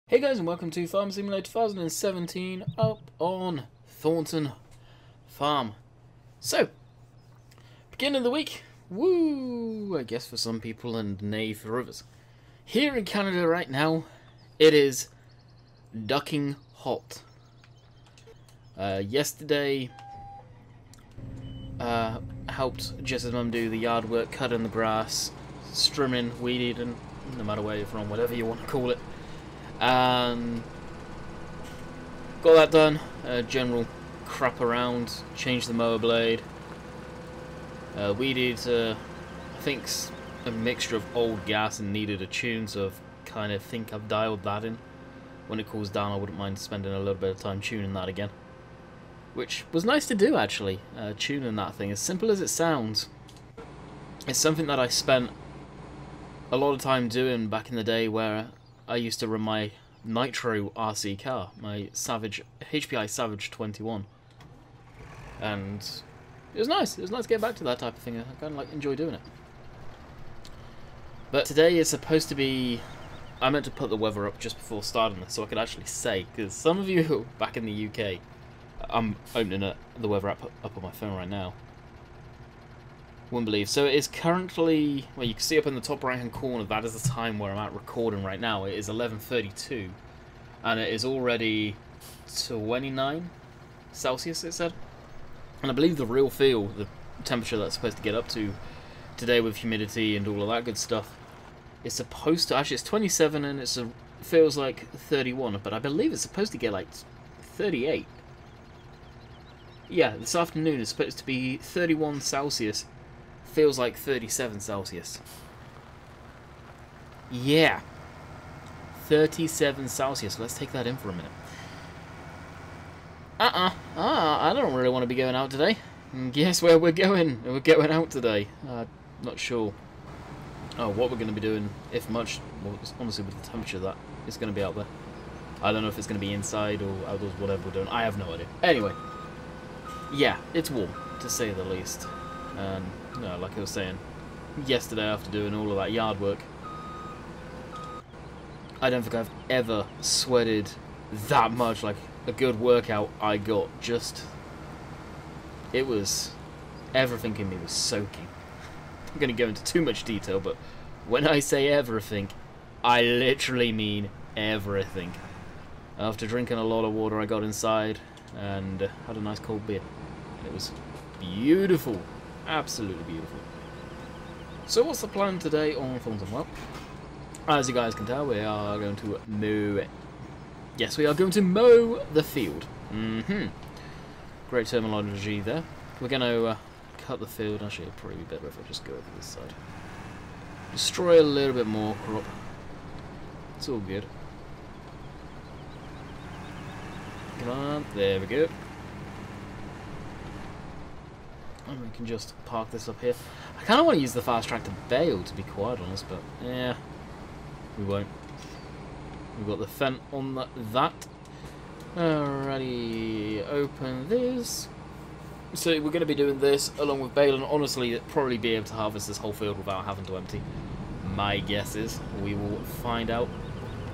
Hey guys, and welcome to Farm Simulator 2017 up on Thornton Farm. So, beginning of the week, woo, I guess for some people and nay for others. Here in Canada right now, it is ducking hot. Yesterday, helped Jess's mum do the yard work, cutting the grass, trimming, weed eating, no matter where you're from, whatever you want to call it. And got that done. General crap around, changed the mower blade, weeded I think a mixture of old gas and needed a tune, so I kind of think I've dialed that in. When it cools down, I wouldn't mind spending a little bit of time tuning that again, which was nice to do actually. Tuning that thing, as simple as it sounds, it's something that I spent a lot of time doing back in the day, where I used to run my Nitro RC car, my Savage HPI Savage 21, and it was nice. It was nice to get back to that type of thing. I kind of enjoy doing it. But today is supposed to be. I meant to put the weather up just before starting this, so I could actually say, because some of you back in the UK, I'm opening the weather app up on my phone right now. Wouldn't believe. So it is currently, well, you can see up in the top right hand corner, that is the time where I'm at recording right now. It is 11:32 and it is already 29 Celsius, it said. And I believe the real feel, the temperature that's supposed to get up to today with humidity and all of that good stuff, is supposed to, actually it's 27 and it feels like 31, but I believe it's supposed to get like 38. Yeah, this afternoon is supposed to be 31 Celsius. Feels like 37 Celsius. Yeah. 37 Celsius. Let's take that in for a minute. I don't really want to be going out today. Guess where we're going? We're going out today. Not sure what we're going to be doing, if much. Well, honestly, with the temperature that it's going to be out there. I don't know if it's going to be inside or outdoors, whatever we're doing. I have no idea. Anyway. Yeah, it's warm, to say the least. And no, like I was saying, yesterday after doing all of that yard work, I don't think I've ever sweated that much. Like a good workout I got, just, it was, everything in me was soaking. I'm going to go into too much detail, but when I say everything, I literally mean everything. After drinking a lot of water, I got inside and had a nice cold beer. It was beautiful. Absolutely beautiful. So what's the plan today on Thornton? Well, as you guys can tell, we are going to mow it. Yes, we are going to mow the field. Great terminology there. We're going to cut the field. Actually, it'll probably be better if I just go over this side. Destroy a little bit more crop. It's all good. Come on, there we go. And we can just park this up here. I kind of want to use the fast track to bale, to be quite honest, but yeah, we won't. We've got the fence on that. Alrighty, open this. So we're going to be doing this along with baling. Honestly, it'd probably be able to harvest this whole field without having to empty. My guess is we will find out.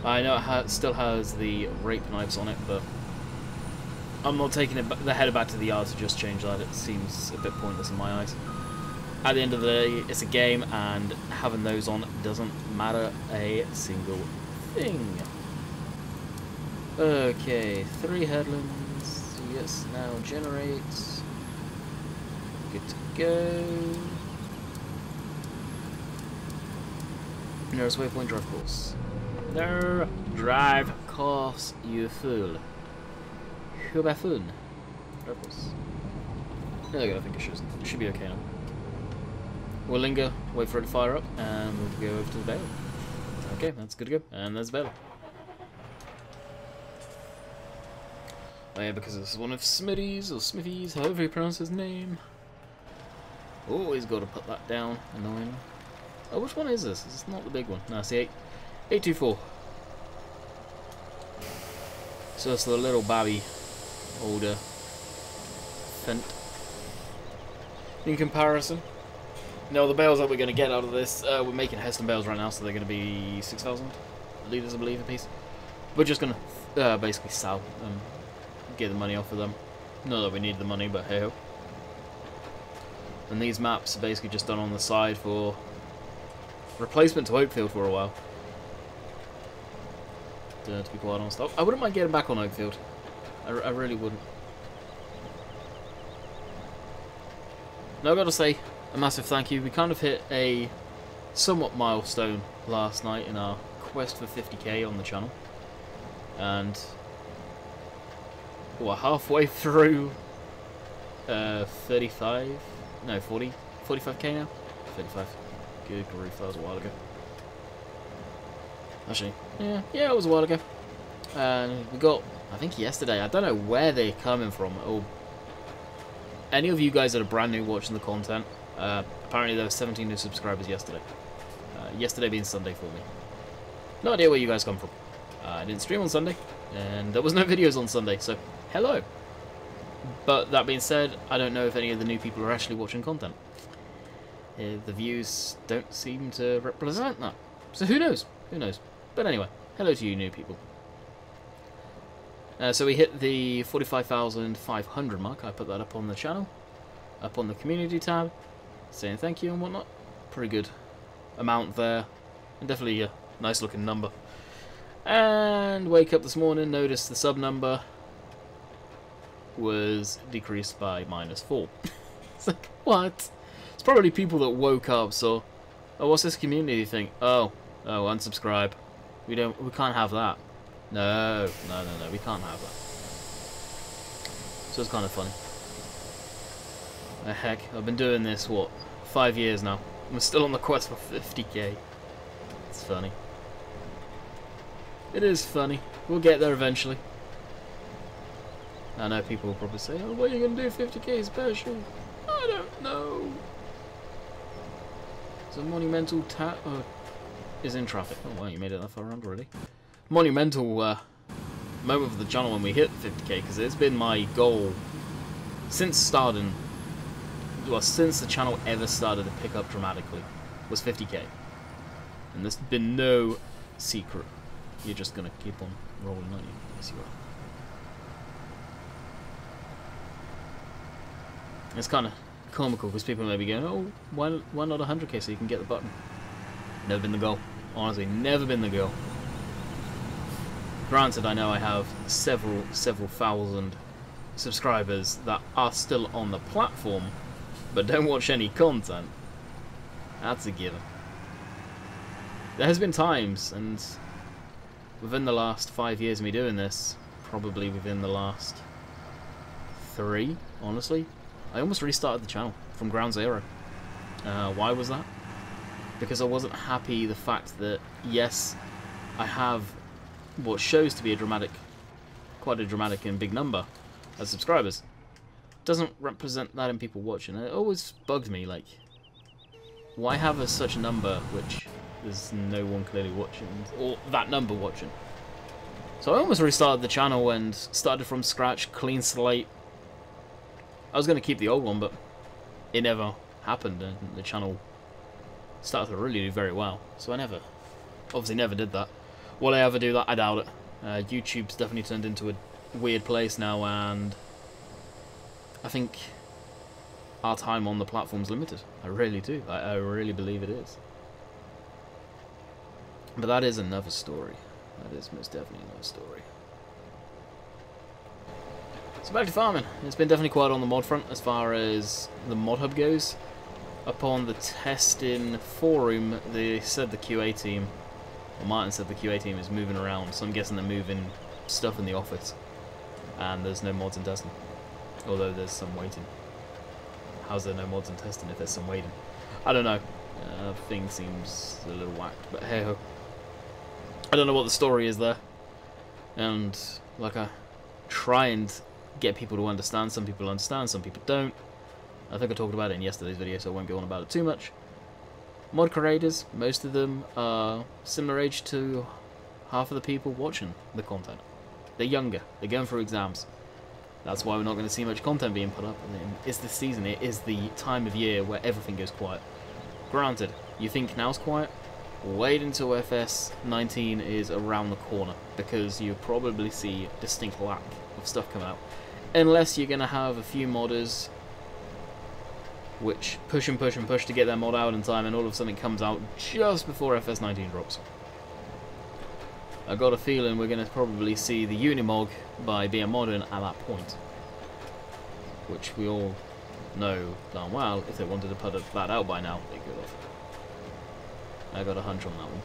I know it still has the rape knives on it, but I'm not taking the header back to the yard to just change that. It seems a bit pointless in my eyes. At the end of the day, it's a game, and having those on doesn't matter a single thing. Okay, 3 headlands. Yes, now generate. Good to go. Nearest waypoint, drive course. No, drive course, you fool. Fun. Of course. There we go, I think it should be okay now. We'll linger, wait for it to fire up, and we'll go over to the baler. Okay, that's good to go. And there's the baler. Oh yeah, because it's one of Smitty's, or Smithy's, however you pronounce his name. Always got to put that down. Annoying. Oh, which one is this? It's not the big one. No, it's the 824. So it's the little babby. Older Fent. In comparison, now the bales that we're going to get out of this, we're making Heston bales right now, so they're going to be 6,000 litres, I believe, a piece. We're just going to basically sell and get the money off of them. Not that we need the money, but hey ho. And these maps are basically just done on the side for replacement to Oakfield for a while. To be quite honest, I wouldn't mind getting back on Oakfield. I really wouldn't. Now I've got to say a massive thank you. We kind of hit a somewhat milestone last night in our quest for 50k on the channel. And we're halfway through 35, no 40, 45k now? 35. Good grief, that was a while ago. Actually, yeah, it was a while ago. And we got, I think yesterday, I don't know where they're coming from. Or any of you guys that are brand new watching the content, apparently there were 17 new subscribers yesterday. Yesterday being Sunday for me. No idea where you guys come from. I didn't stream on Sunday, and there was no videos on Sunday, so hello. But that being said, I don't know if any of the new people are actually watching content. The views don't seem to represent that. So who knows? Who knows? But anyway, hello to you new people. So we hit the 45,500 mark. I put that up on the channel, up on the community tab, saying thank you and whatnot. Pretty good amount there, and definitely a nice looking number. And wake up this morning, notice the sub number was decreased by -4. It's like, what? It's probably people that woke up, so, oh, what's this community thing? Oh, unsubscribe. We can't have that. No, we can't have that. So it's kind of funny. Heck, I've been doing this, what, 5 years now. I'm still on the quest for 50k. It's funny. It is funny. We'll get there eventually. I know people will probably say, oh, what are you going to do 50k special? I don't know. It's a monumental is in traffic. Oh wow, you made it that far around already. Monumental moment for the channel when we hit 50k, because it's been my goal since starting, well, since the channel ever started to pick up dramatically, was 50k. And there's been no secret. You're just going to keep on rolling, aren't you? Yes, you are. It's kind of comical because people may be going, oh, why not 100k so you can get the button? Never been the goal. Honestly, never been the goal. Granted, I know I have several thousand subscribers that are still on the platform, but don't watch any content. That's a given. There has been times, and within the last 5 years of me doing this, probably within the last 3, honestly, I almost restarted the channel from ground zero. Why was that? Because I wasn't happy the fact that, yes, I have what shows to be quite a dramatic and big number of subscribers. Doesn't represent that in people watching. It always bugged me, like, why have such a number which there's no one clearly watching, or that number watching? So I almost restarted the channel and started from scratch, clean slate. I was going to keep the old one, but it never happened, and the channel started to really do very well. So I obviously never did that. Will I ever do that? I doubt it. YouTube's definitely turned into a weird place now, and I think our time on the platform's limited. I really do. I really believe it is. But that is another story. That is most definitely another story. So back to farming. It's been definitely quiet on the mod front as far as the mod hub goes. Upon the testing forum, they said the QA team, or Martin said the QA team is moving around, so I'm guessing they're moving stuff in the office. And there's no mods in testing. Although there's some waiting. How's there no mods in testing if there's some waiting? I don't know. Thing seems a little whacked, but hey ho. I don't know what the story is there. And like I try and get people to understand. Some people understand, some people don't. I think I talked about it in yesterday's video, so I won't go on about it too much. Mod creators, most of them are similar age to half of the people watching the content. They're younger, they're going through exams. That's why we're not going to see much content being put up. It's the season, it is the time of year where everything goes quiet. Granted, you think now's quiet? wait until FS19 is around the corner, because you probably see distinct lack of stuff coming out. Unless you're going to have a few modders which push and push and push to get their mod out in time, and all of a sudden it comes out just before FS19 drops. I got a feeling we're going to probably see the Unimog by BM Modern at that point, which we all know darn well, if they wanted to put that out by now, they could have. I got a hunch on that one.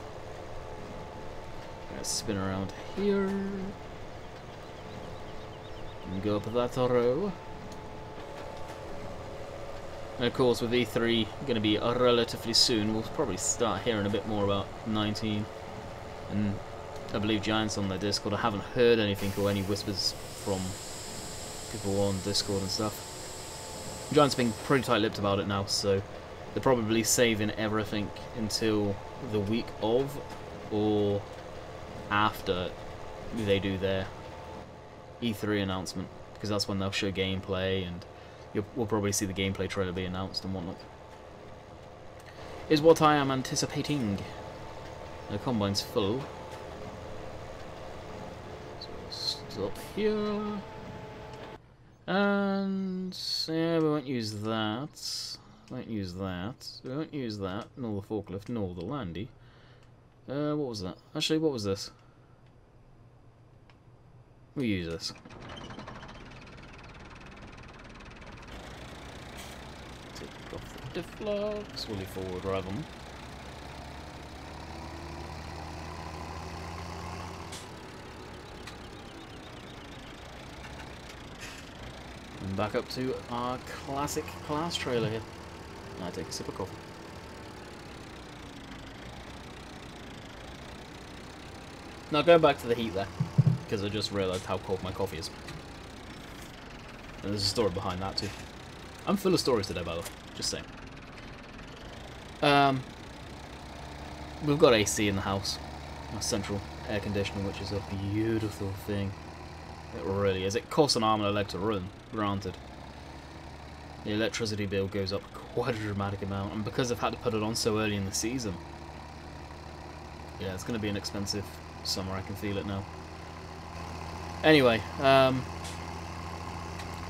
Let's spin around here and go up that row. And of course, with E3 going to be relatively soon, we'll probably start hearing a bit more about 19. And I believe Giants on their Discord. I haven't heard anything or any whispers from people on Discord and stuff. Giants being pretty tight-lipped about it now, so they're probably saving everything until the week of or after they do their E3 announcement, because that's when they'll show gameplay, and we'll probably see the gameplay trailer be announced and whatnot. Is what I am anticipating. The combine's full. So stop here. And yeah, we won't use that. Won't use that. We won't use that, nor the forklift, nor the landy. What was that? Actually, what was this? We'll use this. Take off the diff locks, fully forward drive them. And back up to our classic class trailer here. I take a sip of coffee. Now going back to the heat there, because I just realised how cold my coffee is. And there's a story behind that too. I'm full of stories today, by the way, just saying. We've got AC in the house. A central air conditioner, which is a beautiful thing. It really is. It costs an arm and a leg to run, granted. The electricity bill goes up quite a dramatic amount, and because I've had to put it on so early in the season, yeah, it's going to be an expensive summer. I can feel it now. Anyway,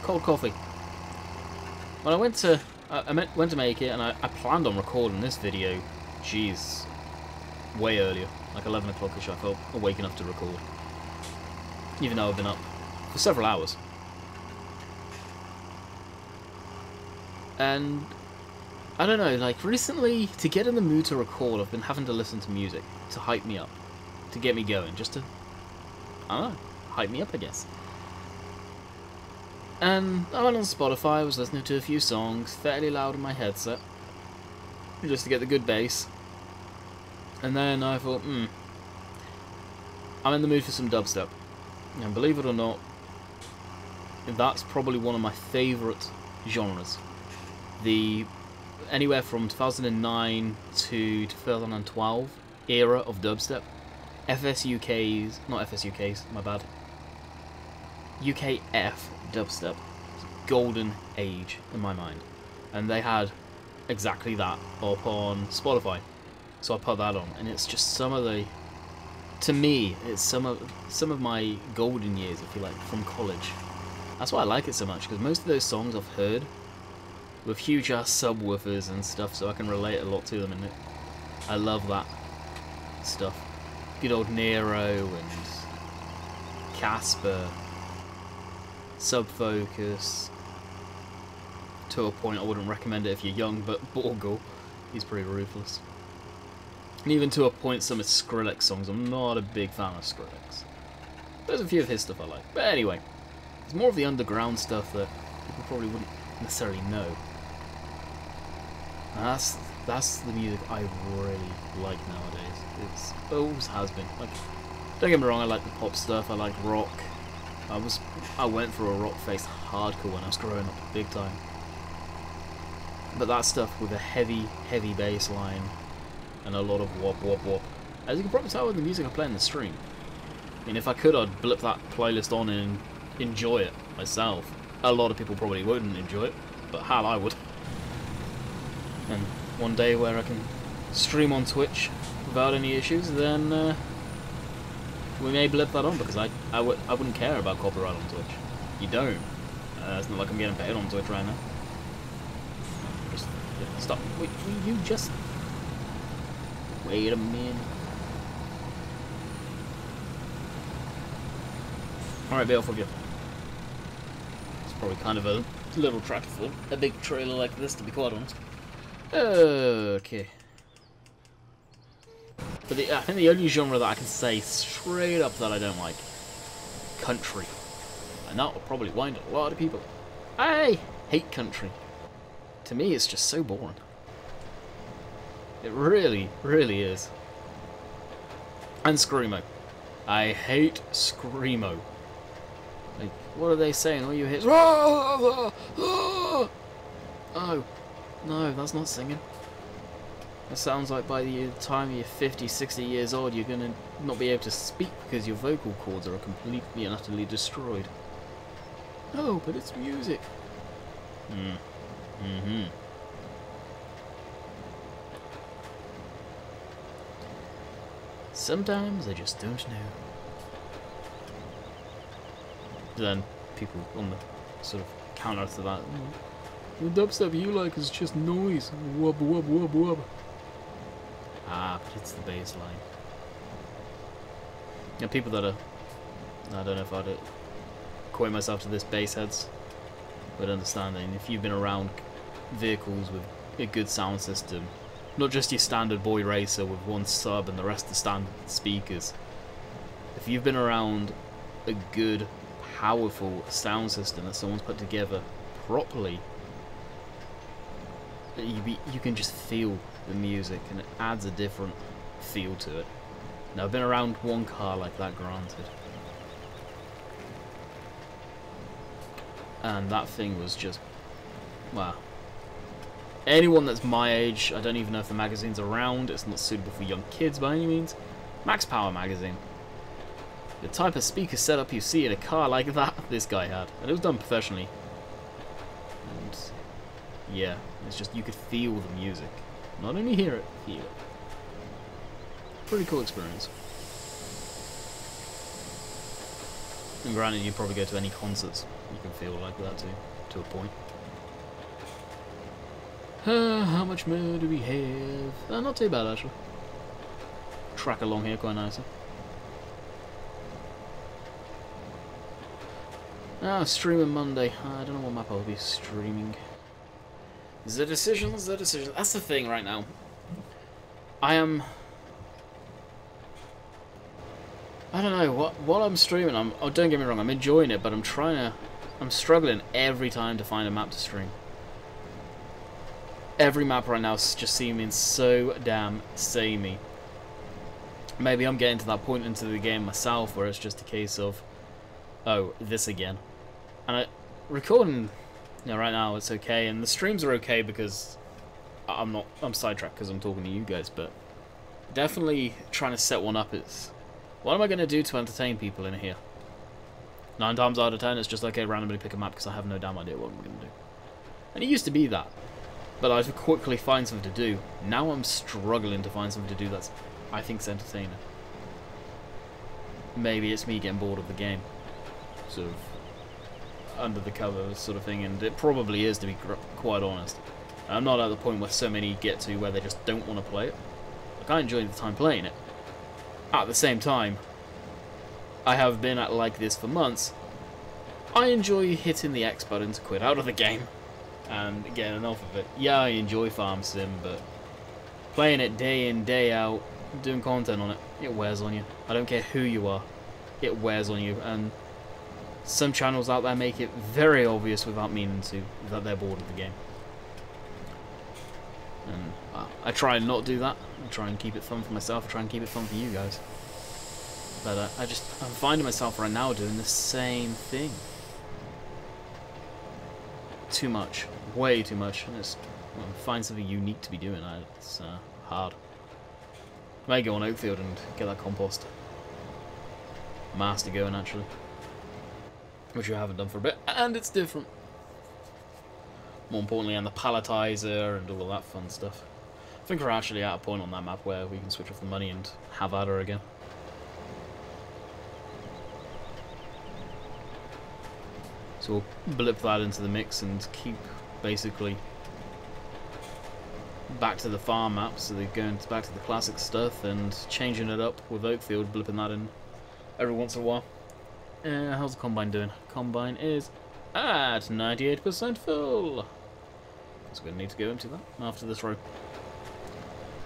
cold coffee. When I went to went to make it, and I planned on recording this video, jeez, way earlier, like 11 o'clock-ish. I felt awake enough to record, even though I've been up for several hours. And I don't know, like recently, to get in the mood to record, I've been having to listen to music to hype me up, to get me going, just to, I don't know, hype me up, I guess. And I went on Spotify, I was listening to a few songs, fairly loud in my headset, just to get the good bass. And then I thought, I'm in the mood for some dubstep. And believe it or not, that's probably one of my favourite genres. The anywhere from 2009 to 2012 era of dubstep. not FSUK's, my bad. UKF dubstep, golden age in my mind, and they had exactly that up on Spotify, so I put that on, and it's just some of the, to me, it's some of my golden years, if you like, from college. That's why I like it so much, because most of those songs I've heard with huge ass subwoofers and stuff, so I can relate a lot to them, and I love that stuff. Good old Nero and Casper, Subfocus. To a point, I wouldn't recommend it if you're young, but Borgle, he's pretty ruthless. And even to a point, some of Skrillex songs, I'm not a big fan of Skrillex. There's a few of his stuff I like. But anyway, it's more of the underground stuff that people probably wouldn't necessarily know. And that's the music I really like nowadays. It's always has been. Like, don't get me wrong, I like the pop stuff, I like rock. I went through a rock phase hardcore when I was growing up, big time. But that stuff with a heavy bass line and a lot of wop wop wop. As you can probably tell with the music I play in the stream. I mean, if I could, I'd blip that playlist on and enjoy it myself. A lot of people probably wouldn't enjoy it, but hell, I would. And one day where I can stream on Twitch without any issues, then we may blip that on, because I wouldn't care about copyright on Twitch. You don't. It's not like I'm getting paid on Twitch right now. Just stop. Wait, you just... Wait a minute. Alright, be off with you. It's probably kind of a little tractor for a big trailer like this, to be quite honest. Okay. But I think the only genre that I can say straight up that I don't like, country. And that will probably wind up a lot of people. I hate country. To me, it's just so boring. It really, really is. And Screamo. I hate Screamo. Like, what are they saying? All you hear is... Oh, no, that's not singing. It sounds like by the time you're 50, 60 years old, you're going to not be able to speak because your vocal cords are completely and utterly destroyed. No, but it's music. Sometimes I just don't know. Then people on the sort of counter to that, the dubstep you like is just noise. Wub wub wub wub. Ah, but it's the bass line. Yeah, people that are... I don't know if I'd equate myself to this bass heads, but understanding if you've been around vehicles with a good sound system, not just your standard boy racer with one sub and the rest are standard speakers. If you've been around a good, powerful sound system that someone's put together properly, you can just feel the music, and it adds a different feel to it. Now, I've been around one car like that, granted, and that thing was just, wow. Anyone that's my age, I don't even know if the magazine's around, it's not suitable for young kids by any means. Max Power magazine. The type of speaker setup you see in a car like that, this guy had, and it was done professionally. And yeah, it's just, you could feel the music. Not only hear it, feel it. Pretty cool experience. And granted, you probably go to any concerts, you can feel like that too, to a point. How much more do we have? Not too bad, actually. Track along here quite nicely. Streaming Monday. I don't know what map I'll be streaming. The decision. That's the thing right now. I don't know, while I'm streaming, oh, don't get me wrong, I'm enjoying it, but I'm struggling every time to find a map to stream. Every map right now is just seeming so damn samey. Maybe I'm getting to that point into the game myself where it's just a case of, oh, this again. And recording, right now it's okay, and the streams are okay because I'm sidetracked because I'm talking to you guys, but definitely trying to set one up is, what am I going to do to entertain people in here? 9 times out of 10 it's just okay, randomly pick a map because I have no damn idea what I'm going to do. And it used to be that, but I'd quickly find something to do. Now I'm struggling to find something to do that's, I think, entertaining. Maybe it's me getting bored of the game, sort of under the cover sort of thing, and it probably is, to be quite honest. I'm not at the point where so many get to where they just don't want to play it. Like, I enjoy the time playing it. At the same time, I have been at like this for months. I enjoy hitting the X button to quit out of the game and getting off of it. Yeah, I enjoy Farm Sim, but playing it day in, day out, doing content on it, it wears on you. I don't care who you are, it wears on you, and some channels out there make it very obvious without meaning to, that they're bored of the game. And I try and not do that. I try and keep it fun for myself, I try and keep it fun for you guys. But I'm finding myself right now doing the same thing. Too much. Way too much. And find something unique to be doing. It's hard. I may go on Oakfield and get that compost master going, actually. Which I haven't done for a bit. And it's different. More importantly, and the palletizer and all that fun stuff. think we're actually at a point on that map where we can switch off the money and have at her again. So we'll blip that into the mix and keep basically back to the farm map, so they're going back to the classic stuff and changing it up with Oakfield, blipping that in every once in a while. How's the Combine doing? Combine is at 98% full. So we're going to need to go empty that after this row.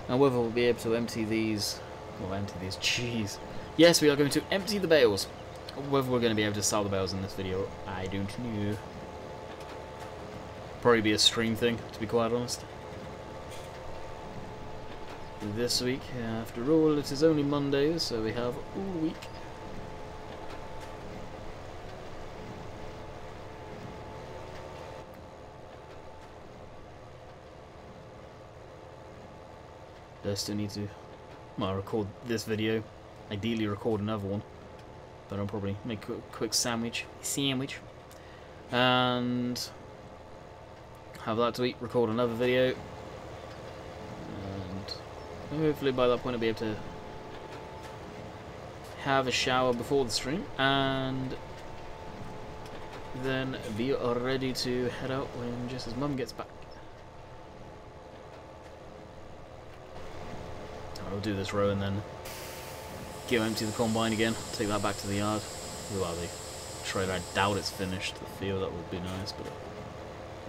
And whether we'll be able to empty these... jeez. Yes, we are going to empty the bales. Whether we're going to be able to sell the bales in this video, I don't know. Probably be a stream thing, to be quite honest. This week, after all, it is only Mondays, so we have all week. I still need to, well, record this video, ideally record another one, but I'll probably make a quick sandwich, and have that to eat, record another video, and hopefully by that point I'll be able to have a shower before the stream, and then be ready to head out when Jess's mum gets back. I'll do this row and then go empty the Combine again, take that back to the yard. Who are they? Trailer, I doubt it's finished. The field, that would be nice, but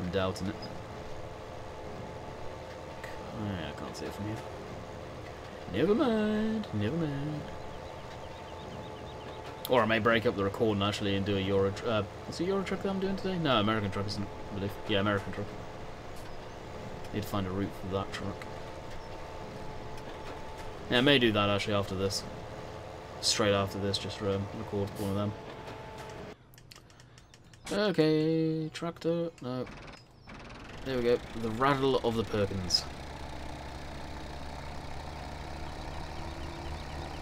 I'm doubting it. I can't see it from here. Never mind, never mind. Or I may break up the recording actually and do a Euro... is it Euro truck that I'm doing today? No, American truck isn't, I believe. Yeah, American truck. Need to find a route for that truck. Yeah, I may do that actually after this. Straight after this, just record one of them. Okay, tractor. No. There we go. The rattle of the Perkins.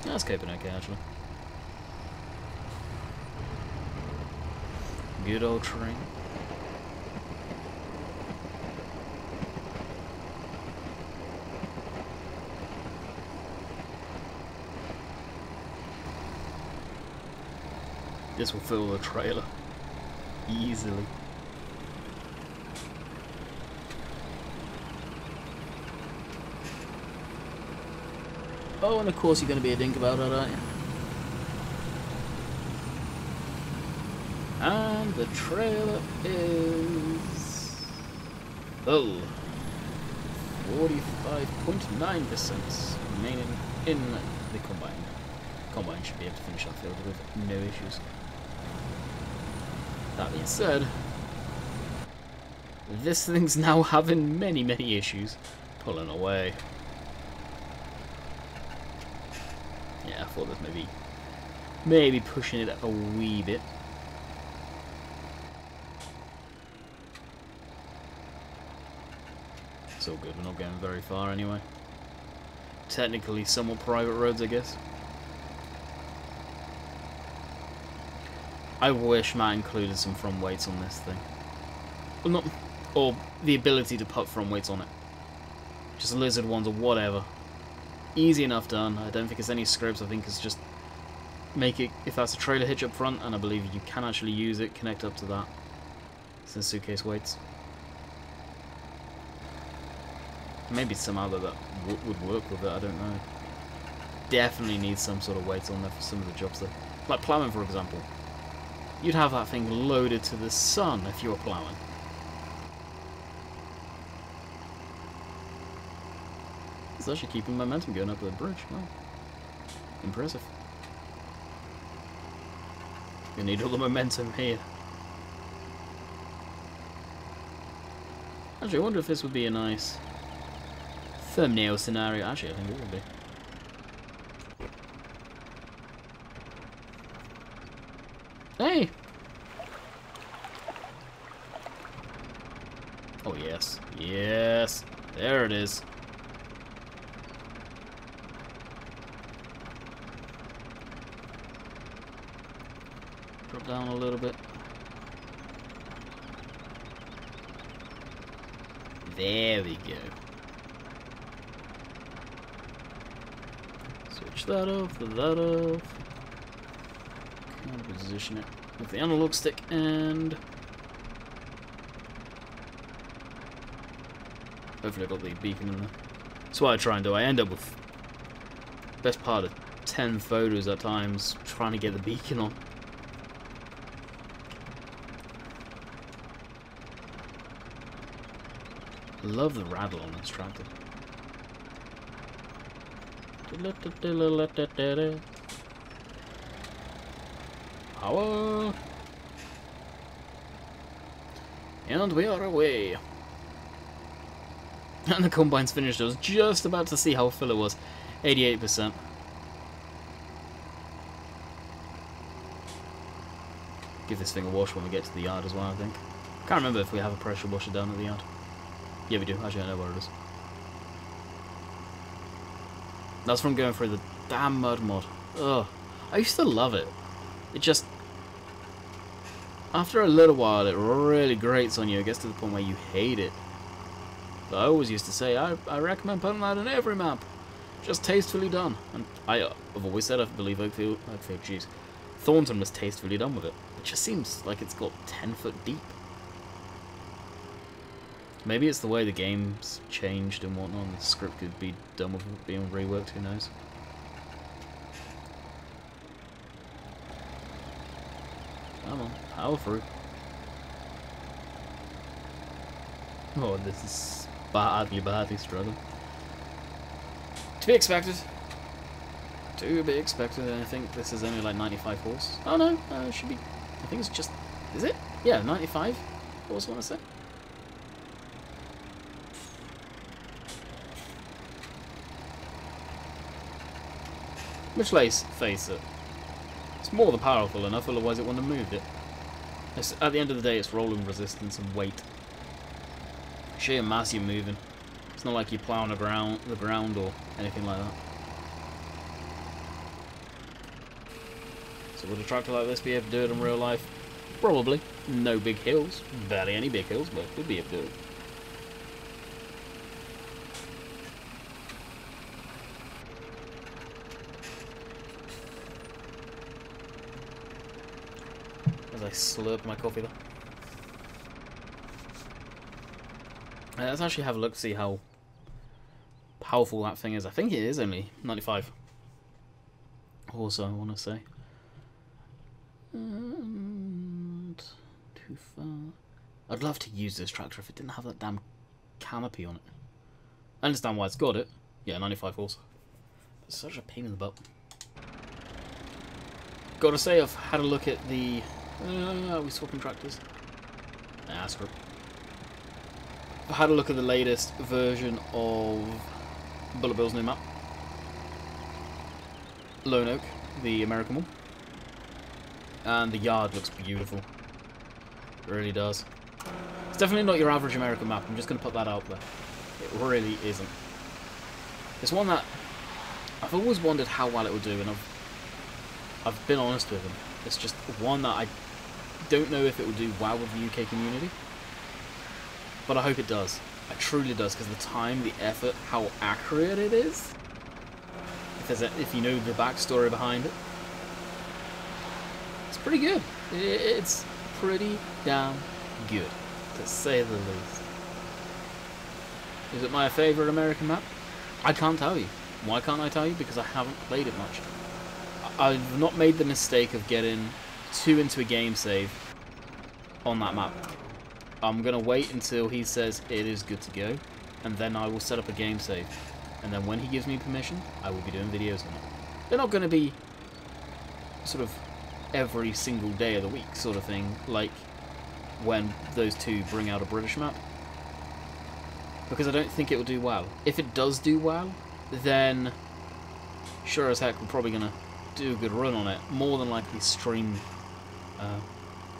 That's coping okay, actually. Good old train. This will fill the trailer easily. Oh, and of course you're going to be a dink about it, aren't you? And the trailer is... oh, 45.9% remaining in the Combine. Combine should be able to finish that field with no issues. That being said, this thing's now having many, many issues pulling away. Yeah, I thought this maybe pushing it a wee bit. It's all good, we're not going very far anyway. Technically somewhat private roads, I guess. I wish Matt included some front weights on this thing. Well, not, or the ability to put front weights on it. Just lizard ones or whatever. Easy enough done. I don't think it's any scripts. I think it's just make it, if that's a trailer hitch up front, and I believe you can actually use it, connect up to that. It's in suitcase weights. Maybe somehow that would work with it, I don't know. Definitely needs some sort of weights on there for some of the jobs though. Like ploughing, for example. You'd have that thing loaded to the sun if you were ploughing. It's actually keeping momentum going up the bridge. Wow. Impressive. You need all the momentum here. Actually, I wonder if this would be a nice thumbnail scenario. Actually, I think it would be. Hey! Oh, yes. Yes! There it is. Drop down a little bit. There we go. switch that off, that off. Okay, position it with the analog stick and hopefully I got the beacon in there. That's what I try and do. I end up with best part of 10 photos at times trying to get the beacon on. Love the rattle on this tractor. Power! And we are away. And the combine's finished. I was just about to see how full it was. 88%. Give this thing a wash when we get to the yard as well, I think. Can't remember if we have a pressure washer down at the yard. Yeah, we do. Actually, I know where it is. That's from going through the damn mud mod. Ugh. I used to love it. It just... After a little while, it really grates on you. It gets to the point where you hate it. But I always used to say, I recommend putting that in every map. Just tastefully done. And I've always said I believe Oakfield, jeez. Thornton was tastefully done with it. It just seems like it's got 10 foot deep. Maybe it's the way the game's changed and whatnot, and the script could be done with being reworked, who knows. Come on, power through. Oh, this is badly struggling. To be expected. To be expected, and I think this is only like 95 horse. Oh no, it should be, I think it's just, is it? Yeah, 95 horse, I want to say. Which face it. It's more than powerful enough, otherwise it wouldn't have moved it. At the end of the day, it's rolling resistance and weight. Sheer mass you're moving. It's not like you're plowing the ground or anything like that. So would a tractor like this be able to do it in real life? Probably. No big hills. Barely any big hills, but we'd be able to do it. As I slurp my coffee though. Let's actually have a look to see how powerful that thing is. I think it is only 95. Also, I want to say. And too far. I'd love to use this tractor if it didn't have that damn canopy on it. I understand why it's got it. Yeah, 95 also. It's such a pain in the butt. Gotta say, I've had a look at the... are we swapping tractors? Nah, screw it. I've had a look at the latest version of Bullet Bill's new map. Lone Oak, the American one. And the yard looks beautiful. It really does. It's definitely not your average American map. I'm just going to put that out there. It really isn't. It's one that I've always wondered how well it would do, and I've been honest with him. It's just one that I don't know if it will do well with the UK community. But I hope it does. It truly does, because the time, the effort, how accurate it is. If you know the backstory behind it. It's pretty good. It's pretty damn good, to say the least. Is it my favourite American map? I can't tell you. Why can't I tell you? Because I haven't played it much. I've not made the mistake of getting too into a game save on that map. I'm going to wait until he says it is good to go, and then I will set up a game save. And then when he gives me permission, I will be doing videos on it. They're not going to be sort of every single day of the week sort of thing, like when those two bring out a British map. Because I don't think it will do well. If it does do well, then sure as heck we're probably going to do a good run on it. More than likely stream.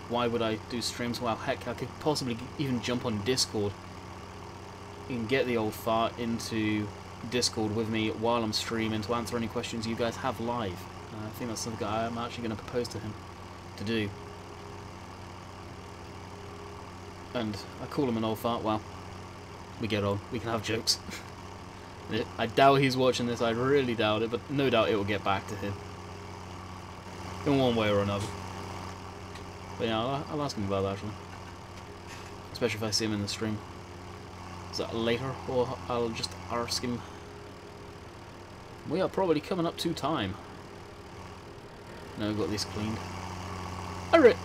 Why would I do streams? Well, heck, I could possibly even jump on Discord. You can get the old fart into Discord with me while I'm streaming to answer any questions you guys have live. I think that's something I'm actually going to propose to him to do. And I call him an old fart. Well, we get on. We can have jokes. I doubt he's watching this, I really doubt it, but no doubt it will get back to him. In one way or another. But yeah, I'll ask him about that actually. Especially if I see him in the stream. Is that later, or I'll just ask him. We are probably coming up to time. Now we've got this cleaned.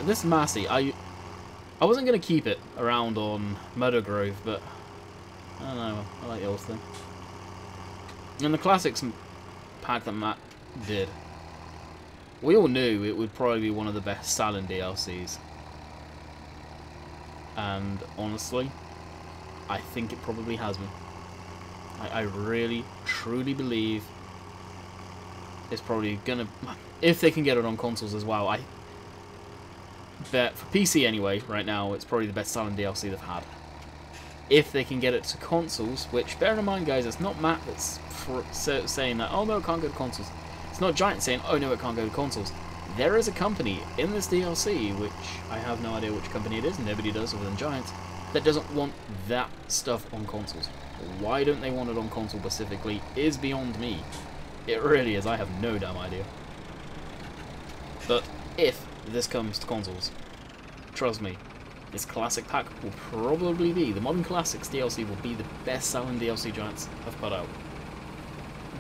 This Massey, I wasn't going to keep it around on Meadow Grove, but I don't know, I like the old thing. And the Classics pack that Matt did, we all knew it would probably be one of the best selling DLCs. And honestly, I think it probably has been. I really, truly believe it's probably gonna, if they can get it on consoles as well. I bet for PC anyway, right now, it's probably the best selling DLC they've had. If they can get it to consoles, which, bear in mind guys, it's not Matt that's saying that, oh no, it can't go to consoles. It's not Giant saying, oh no, it can't go to consoles. There is a company in this DLC, which I have no idea which company it is, nobody does other than Giant, that doesn't want that stuff on consoles. Why don't they want it on console specifically is beyond me. It really is, I have no damn idea. But if this comes to consoles, trust me, this Classic Pack will probably be, the Modern Classics DLC will be the best selling DLC Giants have put out.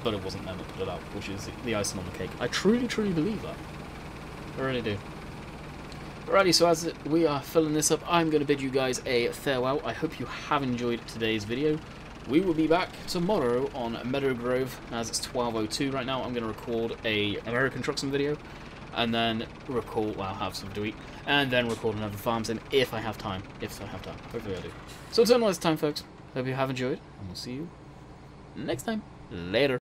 But it wasn't them that put it out, which is the icing on the cake. I truly, truly believe that. I really do. Alrighty, so as we are filling this up, I'm going to bid you guys a farewell. I hope you have enjoyed today's video. We will be back tomorrow on Meadow Grove, as it's 12:02 right now. I'm going to record a American Truck Sim video, and then record, well, have some to eat, and then record another farm sim if I have time. If I have time. Hopefully I do. So until next time, folks, hope you have enjoyed, and we'll see you next time. Later.